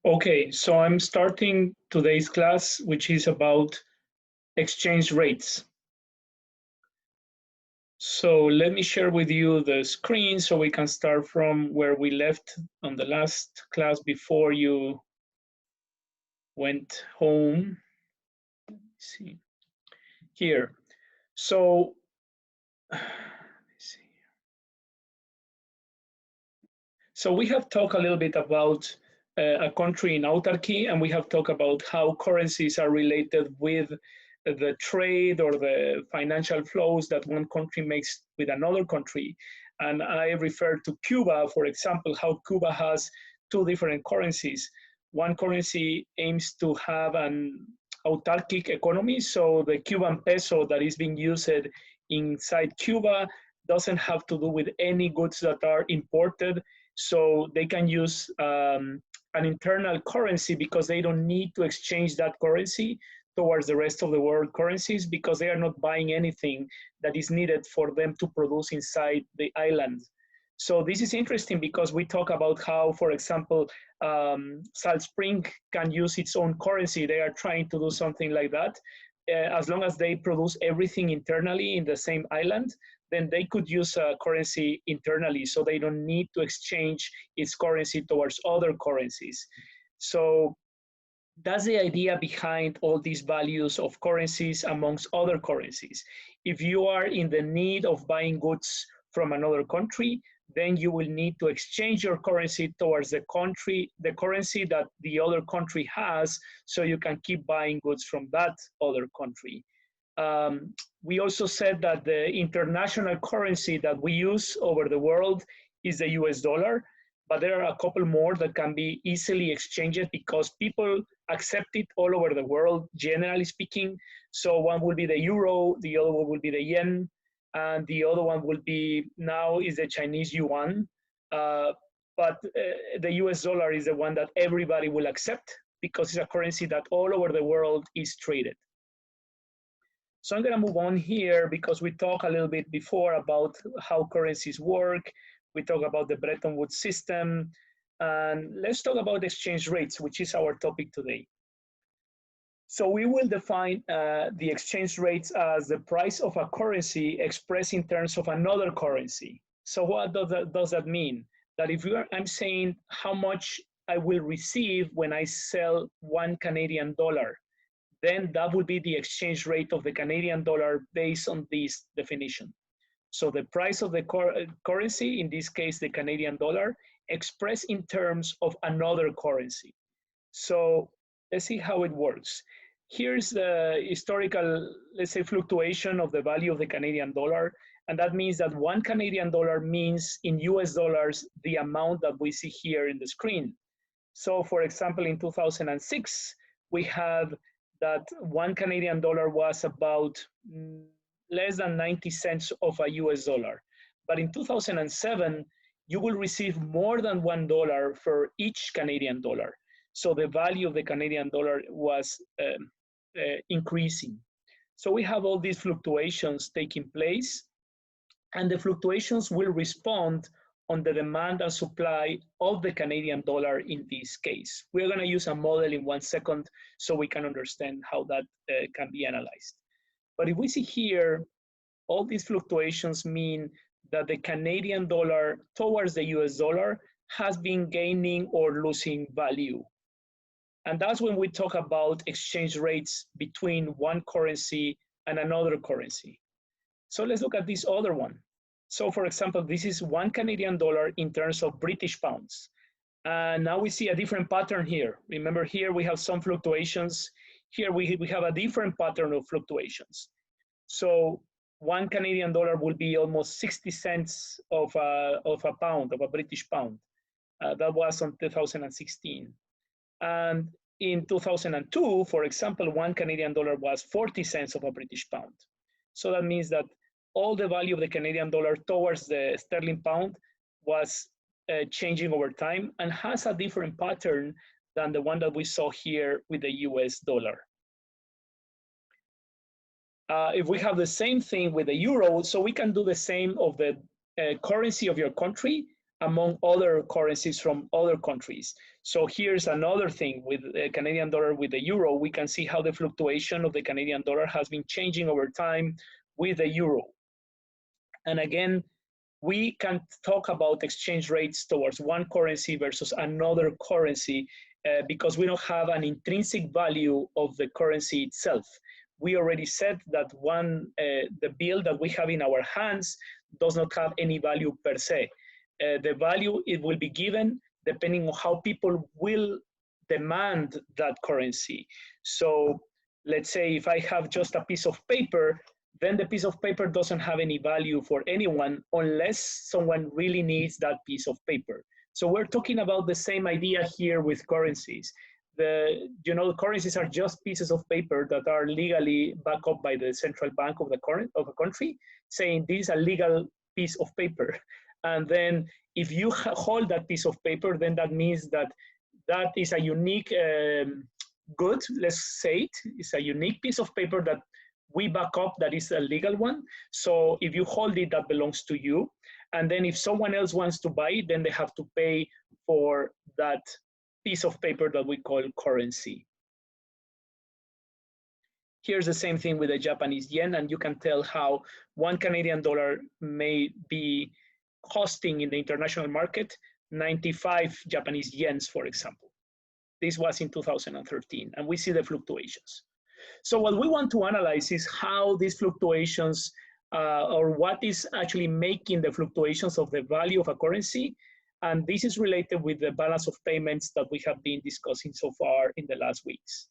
Okay, so I'm starting today's class, which is about exchange rates. So let me share with you the screen so we can start from where we left on the last class before you went home. Let me see here. So let me see. So we have talked a little bit about a country in autarky, and we have talked about how currencies are related with the trade or the financial flows that one country makes with another country. And I refer to Cuba, for example, how Cuba has two different currencies. One currency aims to have an autarkic economy, so the Cuban peso that is being used inside Cuba doesn't have to do with any goods that are imported, so they can use an internal currency because they don't need to exchange that currency towards the rest of the world currencies because they are not buying anything that is needed for them to produce inside the island. So this is interesting because we talk about how, for example, Salt Spring can use its own currency. They are trying to do something like that. As long as they produce everything internally in the same island, then they could use a currency internally, so they don't need to exchange its currency towards other currencies. So that's the idea behind all these values of currencies amongst other currencies. If you are in the need of buying goods from another country, then you will need to exchange your currency towards the currency that the other country has, so you can keep buying goods from that other country. We also said that the international currency that we use over the world is the US dollar, but there are a couple more that can be easily exchanged because people accept it all over the world, generally speaking. So one will be the euro, the other one will be the yen, and the other one will be now is the Chinese yuan. But the US dollar is the one that everybody will accept because it's a currency that all over the world is traded. So I'm going to move on here because we talked a little bit before about how currencies work. We talk about the Bretton Woods system. And let's talk about exchange rates, which is our topic today. So we will define the exchange rates as the price of a currency expressed in terms of another currency. So what does that mean? That if I'm saying how much I will receive when I sell 1 Canadian dollar, then that would be the exchange rate of the Canadian dollar based on this definition. So the price of the currency, in this case, the Canadian dollar, expressed in terms of another currency. So let's see how it works. Here's the historical, let's say, fluctuation of the value of the Canadian dollar. And that means that 1 Canadian dollar means in US dollars, the amount that we see here in the screen. So for example, in 2006, we had that 1 Canadian dollar was about less than 90 cents of a US dollar. But in 2007, you will receive more than $1 for each Canadian dollar. So the value of the Canadian dollar was increasing. So we have all these fluctuations taking place, and the fluctuations will respond on the demand and supply of the Canadian dollar in this case. We're going to use a model in 1 second so we can understand how that can be analyzed. But if we see here, all these fluctuations mean that the Canadian dollar towards the US dollar has been gaining or losing value. And that's when we talk about exchange rates between one currency and another currency. So let's look at this other one. So for example, this is 1 Canadian dollar in terms of British pounds. And now we see a different pattern here. Remember here we have some fluctuations. Here we have a different pattern of fluctuations. So 1 Canadian dollar will be almost 60 cents of a pound, of a British pound. That was on 2016. And in 2002, for example, 1 Canadian dollar was 40 cents of a British pound. So that means that all the value of the Canadian dollar towards the sterling pound was changing over time and has a different pattern than the one that we saw here with the US dollar. If we have the same thing with the euro, so we can do the same of the currency of your country among other currencies from other countries. So here's another thing with the Canadian dollar with the euro. We can see how the fluctuation of the Canadian dollar has been changing over time with the euro. And again, we can talk about exchange rates towards one currency versus another currency because we don't have an intrinsic value of the currency itself. We already said that the bill that we have in our hands does not have any value per se. The value it will be given depending on how people will demand that currency. So let's say if I have just a piece of paper, then the piece of paper doesn't have any value for anyone unless someone really needs that piece of paper. So we're talking about the same idea here with currencies. Currencies are just pieces of paper that are legally backed up by the central bank of a country, saying this is a legal piece of paper. And then if you hold that piece of paper, then that means that is a unique good, let's say it's a unique piece of paper that we back up, that is a legal one. So if you hold it, that belongs to you. And then if someone else wants to buy it, then they have to pay for that piece of paper that we call currency. Here's the same thing with the Japanese yen, and you can tell how one Canadian dollar may be costing in the international market 95 Japanese yens, for example. This was in 2013, and we see the fluctuations. So what we want to analyze is how these fluctuations or what is actually making the fluctuations of the value of a currency. And this is related with the balance of payments that we have been discussing so far in the last weeks.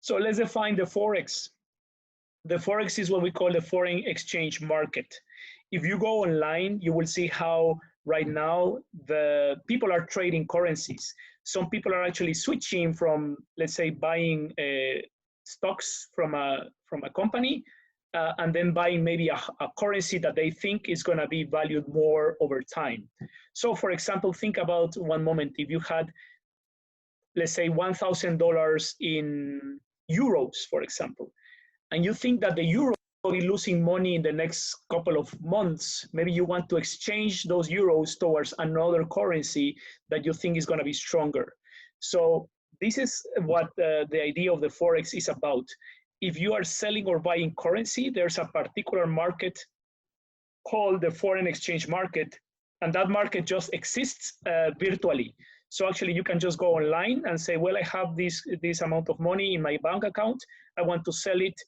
So let's define the Forex. The Forex is what we call the foreign exchange market. If you go online, you will see how right now the people are trading currencies. Some people are actually switching from, let's say, buying stocks from a company and then buying maybe a currency that they think is going to be valued more over time. So for example, think about one moment, if you had, let's say, $1,000 in euros, for example, and you think that the euro will be losing money in the next couple of months, maybe you want to exchange those euros towards another currency that you think is going to be stronger. So this is what the idea of the Forex is about. If you are selling or buying currency, there's a particular market called the foreign exchange market, and that market just exists virtually. So actually you can just go online and say, well, I have this amount of money in my bank account. I want to sell it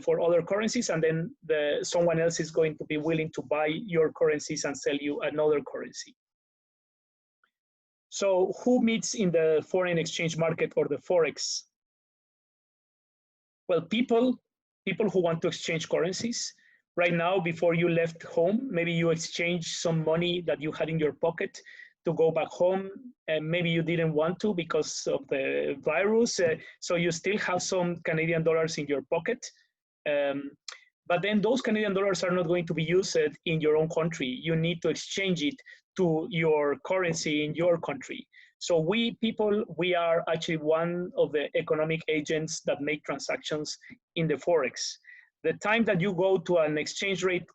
for other currencies, and then someone else is going to be willing to buy your currencies and sell you another currency. So who meets in the foreign exchange market or the Forex? Well, people who want to exchange currencies. Right now, before you left home, maybe you exchanged some money that you had in your pocket to go back home, and maybe you didn't want to because of the virus, so you still have some Canadian dollars in your pocket. But then those Canadian dollars are not going to be used in your own country. You need to exchange it to your currency in your country. So we are actually one of the economic agents that make transactions in the Forex. The time that you go to an exchange rate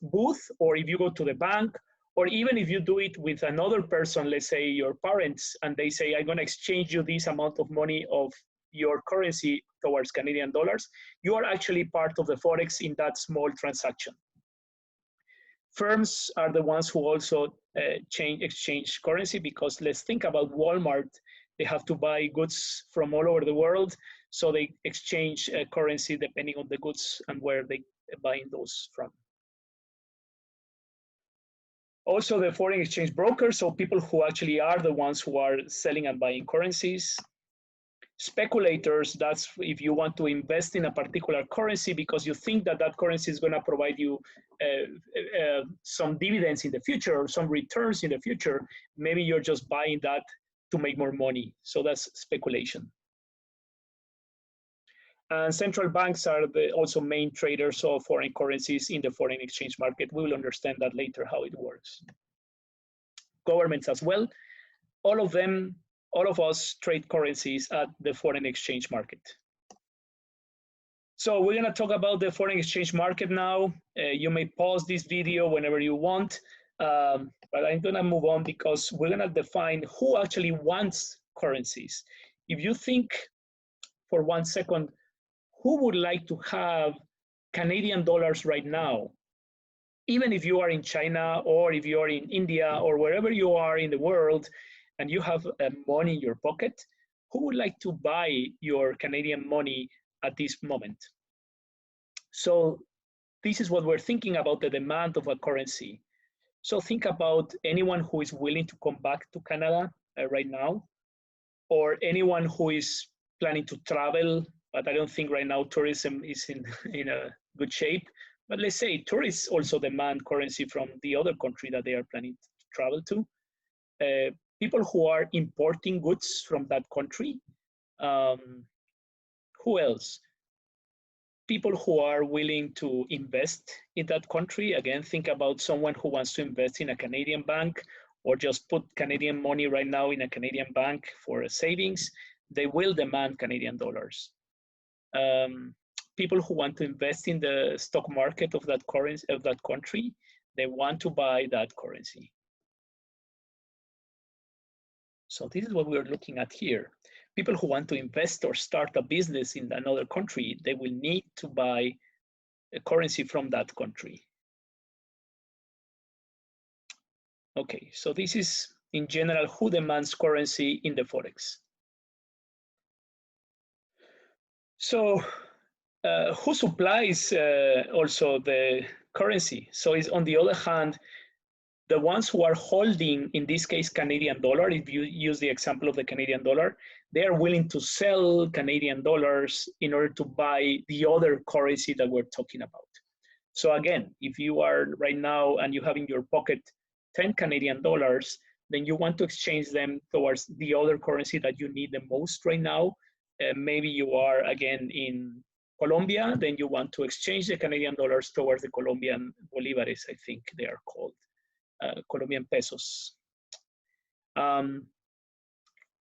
booth, or if you go to the bank, or even if you do it with another person, let's say your parents, and they say, I'm going to exchange you this amount of money of your currency towards Canadian dollars, you are actually part of the Forex in that small transaction. Firms are the ones who also exchange currency, because let's think about Walmart. They have to buy goods from all over the world, so they exchange currency depending on the goods and where they are buying those from. Also, the foreign exchange brokers, so people who actually are the ones who are selling and buying currencies. Speculators, that's if you want to invest in a particular currency because you think that that currency is going to provide you some dividends in the future or some returns in the future. Maybe you're just buying that to make more money. So that's speculation. And central banks are also main traders of foreign currencies in the foreign exchange market. We will understand that later, how it works. Governments as well. All of us trade currencies at the foreign exchange market. So we're going to talk about the foreign exchange market now. You may pause this video whenever you want. But I'm gonna move on because we're gonna define who actually wants currencies. If you think for 1 second, who would like to have Canadian dollars right now? Even if you are in China or if you are in India or wherever you are in the world and you have money in your pocket, who would like to buy your Canadian money at this moment? So this is what we're thinking about the demand of a currency. So think about anyone who is willing to come back to Canada right now, or anyone who is planning to travel, but I don't think right now tourism is in a good shape. But let's say tourists also demand currency from the other country that they are planning to travel to. People who are importing goods from that country. Who else? People who are willing to invest in that country. Again, think about someone who wants to invest in a Canadian bank or just put Canadian money right now in a Canadian bank for a savings. They will demand Canadian dollars. People who want to invest in the stock market of that currency of that country, they want to buy that currency. So this is what we're looking at here. People who want to invest or start a business in another country, they will need to buy a currency from that country. Okay, so this is in general who demands currency in the Forex. So who supplies also the currency? So it's on the other hand, the ones who are holding, in this case, Canadian dollar, if you use the example of the Canadian dollar, they are willing to sell Canadian dollars in order to buy the other currency that we're talking about. So again, if you are right now and you have in your pocket 10 Canadian dollars, then you want to exchange them towards the other currency that you need the most right now. Maybe you are again in Colombia, then you want to exchange the Canadian dollars towards the Colombian bolivares, I think they are called. Colombian pesos.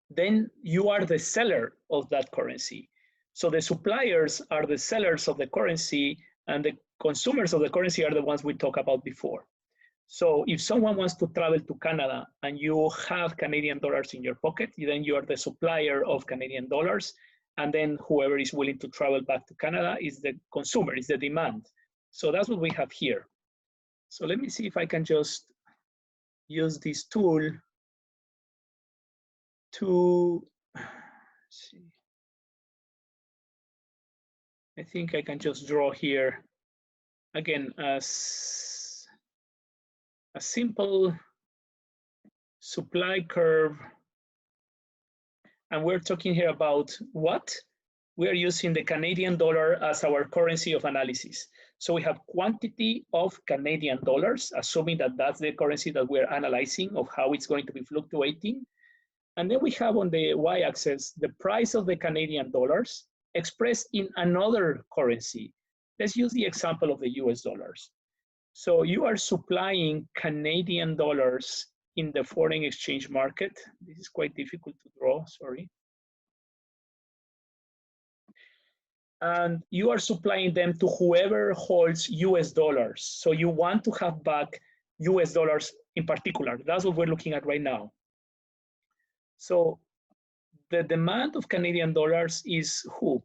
Then you are the seller of that currency. So the suppliers are the sellers of the currency and the consumers of the currency are the ones we talked about before. So if someone wants to travel to Canada and you have Canadian dollars in your pocket, then you are the supplier of Canadian dollars. And then whoever is willing to travel back to Canada is the consumer, is the demand. So that's what we have here. So let me see if I can just use this tool to see. I think I can just draw here again as a simple supply curve. And we're talking here about what? We are using the Canadian dollar as our currency of analysis. So we have quantity of Canadian dollars, assuming that that's the currency that we're analyzing of how it's going to be fluctuating. And then we have on the y-axis the price of the Canadian dollars expressed in another currency. Let's use the example of the US dollars. So you are supplying Canadian dollars in the foreign exchange market. This is quite difficult to draw, sorry. And you are supplying them to whoever holds US dollars. So you want to have back US dollars in particular. That's what we're looking at right now. So the demand of Canadian dollars is who?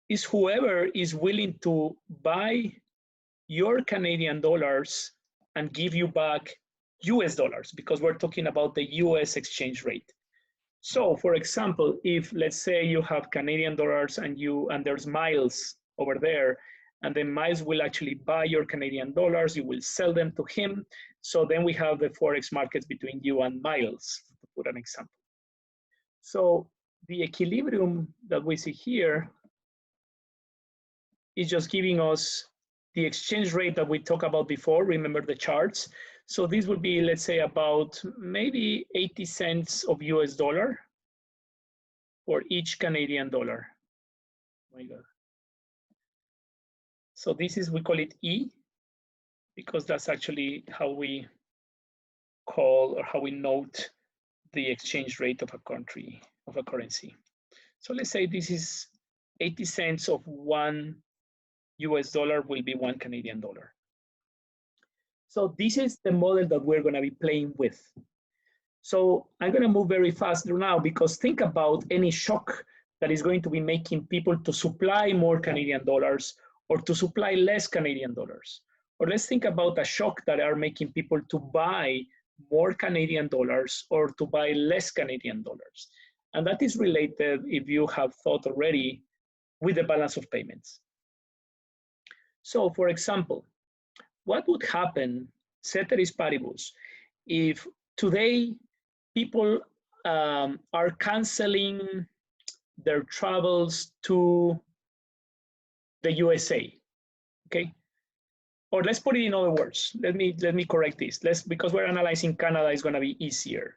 Is whoever is willing to buy your Canadian dollars and give you back US dollars, because we're talking about the US exchange rate. So for example, if let's say you have Canadian dollars and there's Miles over there, and then Miles will actually buy your Canadian dollars, you will sell them to him. So then we have the Forex markets between you and Miles, to put an example. So the equilibrium that we see here is just giving us the exchange rate that we talked about before. Remember the charts. So this would be, let's say, about maybe 80 cents of US dollar for each Canadian dollar. Oh my God. So this is, we call it E, because that's actually how we call or how we note the exchange rate of a country, of a currency. So let's say this is 80 cents of one US dollar will be one Canadian dollar. So this is the model that we're going to be playing with. So I'm going to move very fast now because think about any shock that is going to be making people to supply more Canadian dollars or to supply less Canadian dollars. Or let's think about a shock that are making people to buy more Canadian dollars or to buy less Canadian dollars. And that is related, if you have thought already, with the balance of payments. So for example, what would happen, ceteris paribus, if today people are canceling their travels to the USA, okay? Or let's put it in other words. Let me correct this. Because we're analyzing Canada, is going to be easier.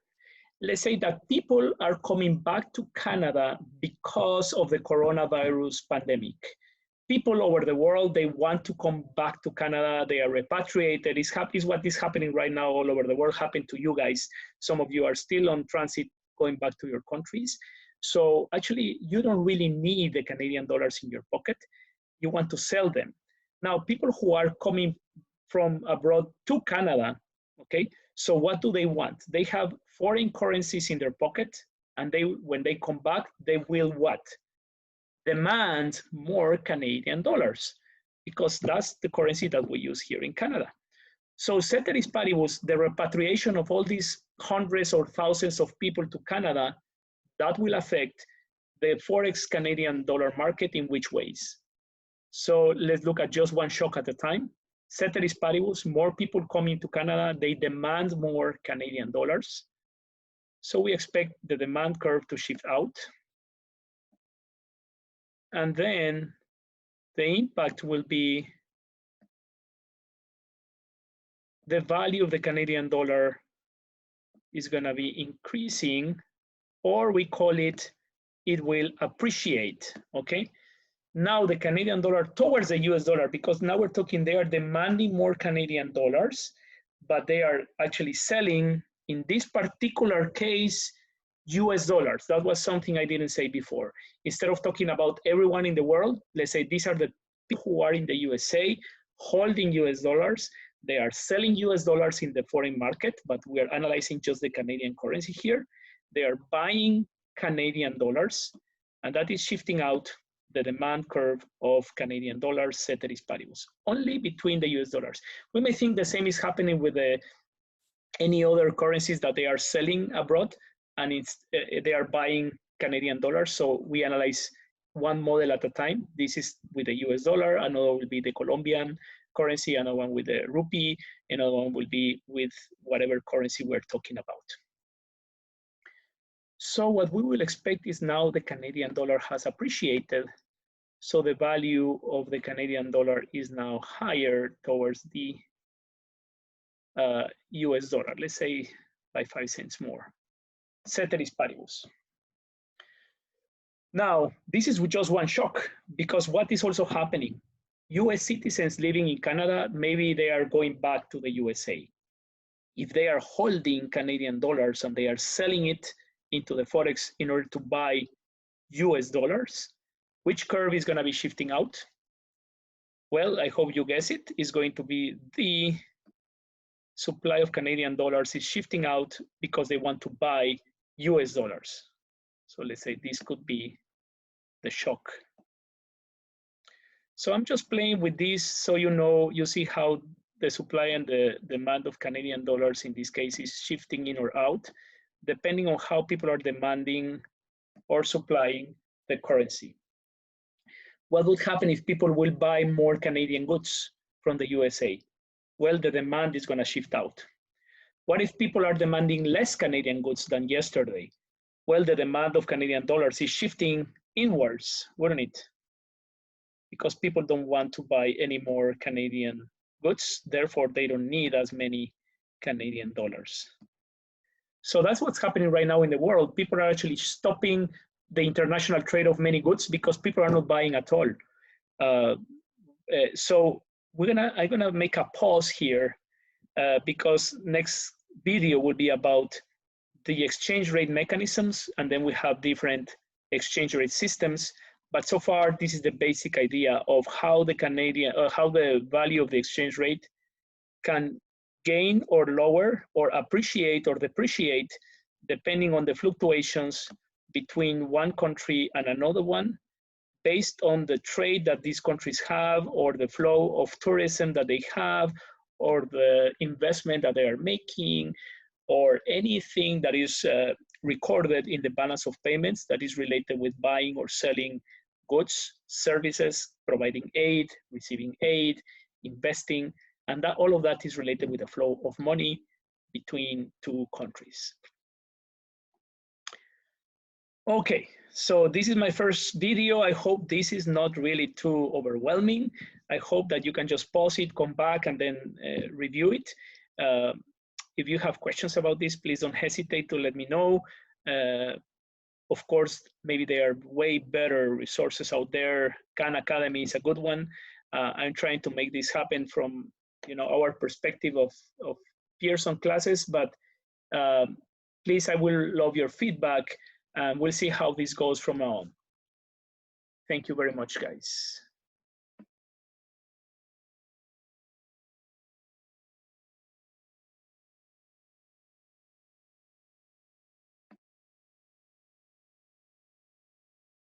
Let's say that people are coming back to Canada because of the coronavirus pandemic. People over the world, they want to come back to Canada. They are repatriated. It's what is happening right now all over the world. Happened to you guys. Some of you are still on transit going back to your countries. So actually, you don't really need the Canadian dollars in your pocket. You want to sell them. Now, people who are coming from abroad to Canada, okay, so what do they want? They have foreign currencies in their pocket, and when they come back, they will what? Demand more Canadian dollars, because that's the currency that we use here in Canada. So ceteris paribus, the repatriation of all these hundreds or thousands of people to Canada, that will affect the Forex Canadian dollar market in which ways? So let's look at just one shock at a time. Ceteris paribus, more people coming to Canada, they demand more Canadian dollars. So we expect the demand curve to shift out. And then the impact will be the value of the Canadian dollar is going to be increasing, or we call it, it will appreciate, okay? Now the Canadian dollar towards the US dollar, because now we're talking, they are demanding more Canadian dollars, but they are actually selling, in this particular case, US dollars. That was something I didn't say before. Instead of talking about everyone in the world, let's say these are the people who are in the USA holding US dollars. They are selling US dollars in the foreign market, but we are analyzing just the Canadian currency here. They are buying Canadian dollars, and that is shifting out the demand curve of Canadian dollars, ceteris paribus, only between the US dollars. We may think the same is happening with any other currencies that they are selling abroad, and they are buying Canadian dollars. So we analyze one model at a time. This is with the US dollar, another will be the Colombian currency, another one with the rupee, another one will be with whatever currency we're talking about. So what we will expect is now the Canadian dollar has appreciated. So the value of the Canadian dollar is now higher towards the US dollar, let's say by 5 cents more. Ceteris paribus. Now, this is just one shock, because what is also happening? US citizens living in Canada, maybe they are going back to the USA. If they are holding Canadian dollars and they are selling it into the Forex in order to buy US dollars, which curve is going to be shifting out? Well, I hope you guess it. It's going to be the supply of Canadian dollars is shifting out because they want to buy US dollars. So let's say this could be the shock. So I'm just playing with this so you see how the supply and the demand of Canadian dollars in this case is shifting in or out, depending on how people are demanding or supplying the currency. What would happen if people will buy more Canadian goods from the USA? Well, the demand is going to shift out. What if people are demanding less Canadian goods than yesterday? Well, the demand of Canadian dollars is shifting inwards, wouldn't it? Because people don't want to buy any more Canadian goods, therefore they don't need as many Canadian dollars. So that's what's happening right now in the world. People are actually stopping the international trade of many goods because people are not buying at all. So I'm gonna make a pause here because next video will be about the exchange rate mechanisms, and then we have different exchange rate systems. But so far, this is the basic idea of how the value of the exchange rate can gain or lower or appreciate or depreciate depending on the fluctuations between one country and another one based on the trade that these countries have or the flow of tourism that they have or the investment that they are making or anything that is recorded in the balance of payments that is related with buying or selling goods, services, providing aid, receiving aid, investing, and that all of that is related with the flow of money between two countries. Okay, so this is my first video. I hope this is not really too overwhelming. I hope that you can just pause it, come back, and then review it. If you have questions about this, please don't hesitate to let me know. Of course, maybe there are way better resources out there. Khan Academy is a good one. I'm trying to make this happen from our perspective of Pearson classes, but please, I will love your feedback, and we'll see how this goes from now on. Thank you very much, guys.